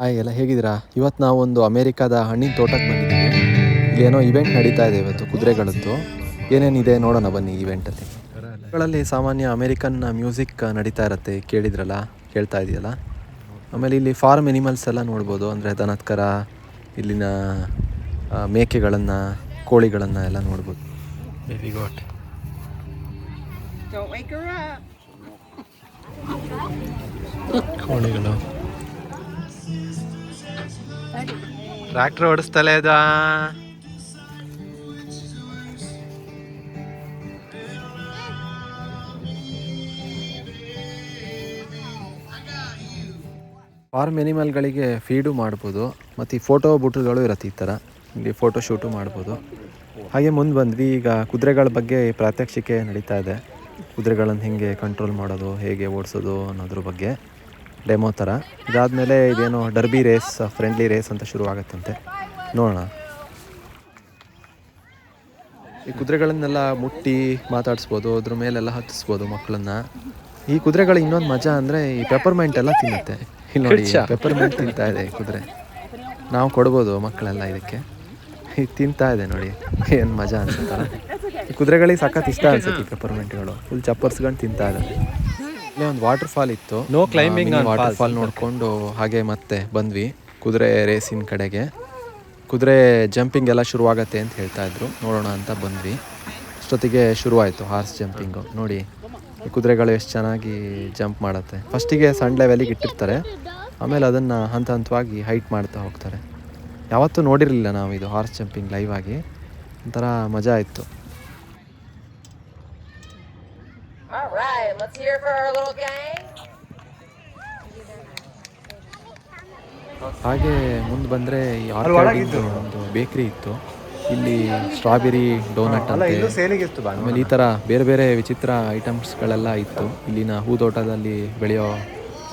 Hi ಎಲ್ಲ ಹೇಗಿದ್ದೀರಾ? ಇವತ್ತು ನಾವು ಒಂದು ಅಮೇರಿಕಾದ ಹಣ್ಣಿನ ತೋಟಕ್ಕೆ ಬಂದಿದ್ದೀವಿ. ಇಲ್ಲಿ ಏನೋ ಇವೆಂಟ್ ನಡೀತಾ ಇದೆ ಇವತ್ತು ಕುದುರೆಗಳದ್ದು. ಏನೇನಿದೆ ನೋಡೋಣ ಬನ್ನಿ ಈವೆಂಟಲ್ಲಿ. ಗಳಲ್ಲಿ ಸಾಮಾನ್ಯ ಅಮೇರಿಕನ್ ಮ್ಯೂಸಿಕ್ ನಡೀತಾ ಇರುತ್ತೆ, ಕೇಳಿದ್ರಲ್ಲ, ಕೇಳ್ತಾ ಇದೆಯಲ್ಲ. ಆಮೇಲೆ ಇಲ್ಲಿ ಫಾರ್ಮ್ ಎನಿಮಲ್ಸ್ ಎಲ್ಲ ನೋಡ್ಬೋದು, ಅಂದರೆ ದನದ ಕರ, ಇಲ್ಲಿನ ಮೇಕೆಗಳನ್ನು, ಕೋಳಿಗಳನ್ನು ಎಲ್ಲ ನೋಡ್ಬೋದು. Very good. ಕೋಳಿಗಳು ಟ್ರ್ಯಾಕ್ಟರ್ ಓಡಿಸ್ತಲೇ ಇದ. ಫಾರ್ಮ್ ಎನಿಮಲ್ಗಳಿಗೆ ಫೀಡು ಮಾಡ್ಬೋದು, ಮತ್ತು ಈ ಫೋಟೋ ಬುಟ್ಗಳು ಇರುತ್ತೆ ಈ ಥರ, ಇಲ್ಲಿ ಫೋಟೋ ಶೂಟು ಮಾಡ್ಬೋದು. ಹಾಗೆ ಮುಂದೆ ಬಂದ್ವಿ. ಈಗ ಕುದುರೆಗಳ ಬಗ್ಗೆ ಪ್ರಾತ್ಯಕ್ಷಿಕೆ ನಡೀತಾ ಇದೆ. ಕುದುರೆಗಳನ್ನು ಹೇಗೆ ಕಂಟ್ರೋಲ್ ಮಾಡೋದು, ಹೇಗೆ ಓಡಿಸೋದು ಅನ್ನೋದ್ರ ಬಗ್ಗೆ ಡೆಮೋ ಥರ. ಇದಾದಮೇಲೆ ಇದೇನೋ ಡರ್ಬಿ ರೇಸ್, ಫ್ರೆಂಡ್ಲಿ ರೇಸ್ ಅಂತ ಶುರುವಾಗತ್ತಂತೆ, ನೋಡೋಣ. ಈ ಕುದುರೆಗಳನ್ನೆಲ್ಲ ಮುಟ್ಟಿ ಮಾತಾಡಿಸ್ಬೋದು, ಅದ್ರ ಮೇಲೆಲ್ಲ ಹತ್ತಿಸ್ಬೋದು ಮಕ್ಕಳನ್ನ. ಈ ಕುದುರೆಗಳು ಇನ್ನೊಂದು ಮಜಾ ಅಂದರೆ ಈ ಪೆಪ್ಪರ್ಮೆಂಟ್ ಎಲ್ಲ ತಿನ್ನುತ್ತೆ. ಇಲ್ಲಿ ನೋಡಿ, ಪೆಪ್ಪರ್ಮೆಂಟ್ ತಿಂತಾ ಇದೆ ಈ ಕುದುರೆ. ನಾವು ಕೊಡ್ಬೋದು ಮಕ್ಕಳೆಲ್ಲ ಇದಕ್ಕೆ. ಇದು ತಿಂತಾ ಇದೆ ನೋಡಿ, ಏನು ಮಜಾ ಅನ್ಸುತ್ತಲ್ಲ. ಈ ಕುದುರೆಗಳಿಗೆ ಸಖತ್ ಇಷ್ಟ ಅನ್ಸುತ್ತೆ ಈ ಪೆಪ್ಪರ್ಮೆಂಟ್ಗಳು. ಫುಲ್ ಚಪ್ಪರ್ಸ್ಕೊಂಡು ತಿಂತಾ ಇದೆ. ಇಲ್ಲೇ ಒಂದು ವಾಟರ್ ಫಾಲ್ ಇತ್ತು, ನೋ ಕ್ಲೈಂಬಿಂಗ್ ವಾಟರ್ ಫಾಲ್ ನೋಡಿಕೊಂಡು ಹಾಗೆ ಮತ್ತೆ ಬಂದ್ವಿ ಕುದುರೆ ರೇಸಿನ ಕಡೆಗೆ. ಕುದುರೆ ಜಂಪಿಂಗ್ ಎಲ್ಲ ಶುರುವಾಗತ್ತೆ ಅಂತ ಹೇಳ್ತಾ ಇದ್ರು, ನೋಡೋಣ ಅಂತ ಬಂದ್ವಿ. ಅಷ್ಟೊತ್ತಿಗೆ ಶುರುವಾಯಿತು ಹಾರ್ಸ್ ಜಂಪಿಂಗು. ನೋಡಿ ಈ ಕುದುರೆಗಳು ಎಷ್ಟು ಚೆನ್ನಾಗಿ ಜಂಪ್ ಮಾಡುತ್ತೆ. ಫಸ್ಟಿಗೆ ಸಣ್ಣ ಲೆವೆಲಿಗೆ ಇಟ್ಟಿರ್ತಾರೆ, ಆಮೇಲೆ ಅದನ್ನು ಹಂತ ಹಂತವಾಗಿ ಹೈಟ್ ಮಾಡ್ತಾ ಹೋಗ್ತಾರೆ. ಯಾವತ್ತೂ ನೋಡಿರಲಿಲ್ಲ ನಾವು ಇದು ಹಾರ್ಸ್ ಜಂಪಿಂಗ್ ಲೈವ್ ಆಗಿ, ಒಂಥರ ಮಜಾ ಇತ್ತು. ಹಾಗೆ ಮುಂದೆ ಬಂದರೆ ಈ ಆರ್ಕಿಡ್ ಒಂದು ಬೇಕ್ರಿ ಇತ್ತು. ಇಲ್ಲಿ ಸ್ಟ್ರಾಬೆರಿ ಡೋನಟ್ ಅಂತೆ, ಆಮೇಲೆ ಈ ಥರ ಬೇರೆ ಬೇರೆ ವಿಚಿತ್ರ ಐಟಮ್ಸ್ಗಳೆಲ್ಲ ಇತ್ತು. ಇಲ್ಲಿನ ಹೂದೋಟದಲ್ಲಿ ಬೆಳೆಯೋ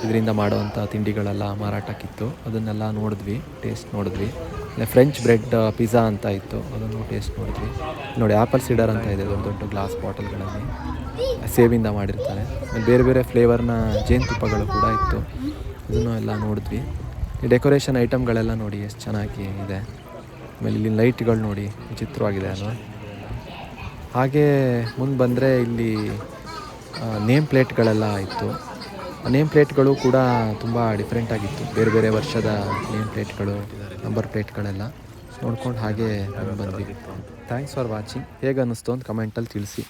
ಇದರಿಂದ ಮಾಡೋವಂಥ ತಿಂಡಿಗಳೆಲ್ಲ ಮಾರಾಟಕ್ಕಿತ್ತು. ಅದನ್ನೆಲ್ಲ ನೋಡಿದ್ವಿ, ಟೇಸ್ಟ್ ನೋಡಿದ್ವಿ. ಆಮೇಲೆ ಫ್ರೆಂಚ್ ಬ್ರೆಡ್ ಪಿಜ್ಜಾ ಅಂತ ಇತ್ತು, ಅದನ್ನು ಟೇಸ್ಟ್ ನೋಡಿದ್ವಿ. ನೋಡಿ ಆ್ಯಪಲ್ ಸೀಡರ್ ಅಂತ ಇದೆ, ದೊಡ್ಡ ದೊಡ್ಡ ಗ್ಲಾಸ್ ಬಾಟಲ್ಗಳಲ್ಲಿ ಸೇಬಿಂದ ಮಾಡಿರ್ತಾರೆ. ಆಮೇಲೆ ಬೇರೆ ಬೇರೆ ಫ್ಲೇವರ್ನ ಜೇನುತುಪ್ಪಗಳು ಕೂಡ ಇತ್ತು, ಅದನ್ನು ಎಲ್ಲ ನೋಡಿದ್ವಿ. ಈ ಡೆಕೋರೇಷನ್ ಐಟಮ್ಗಳೆಲ್ಲ ನೋಡಿ ಎಷ್ಟು ಚೆನ್ನಾಗಿ ಇದೆ. ಆಮೇಲೆ ಇಲ್ಲಿ ಲೈಟ್ಗಳು ನೋಡಿ ವಿಚಿತ್ರವಾಗಿದೆ ಅಲ್ವಾ. ಹಾಗೆ ಮುಂದೆ ಬಂದರೆ ಇಲ್ಲಿ ನೇಮ್ ಪ್ಲೇಟ್ಗಳೆಲ್ಲ ಇತ್ತು. ನೇಮ್ ಪ್ಲೇಟ್ಗಳು ಕೂಡ ತುಂಬ ಡಿಫ್ರೆಂಟಾಗಿತ್ತು, ಬೇರೆ ಬೇರೆ ವರ್ಷದ ನೇಮ್ ಪ್ಲೇಟ್ಗಳು, ನಂಬರ್ ಪ್ಲೇಟ್ಗಳೆಲ್ಲ ನೋಡ್ಕೊಂಡು ಹಾಗೆ ಬಂದ್ವಿ. Thanks for watching. ಹೇಗೆ ಅನ್ನಿಸ್ತು ಅಂತ ಕಮೆಂಟಲ್ಲಿ ತಿಳಿಸಿ.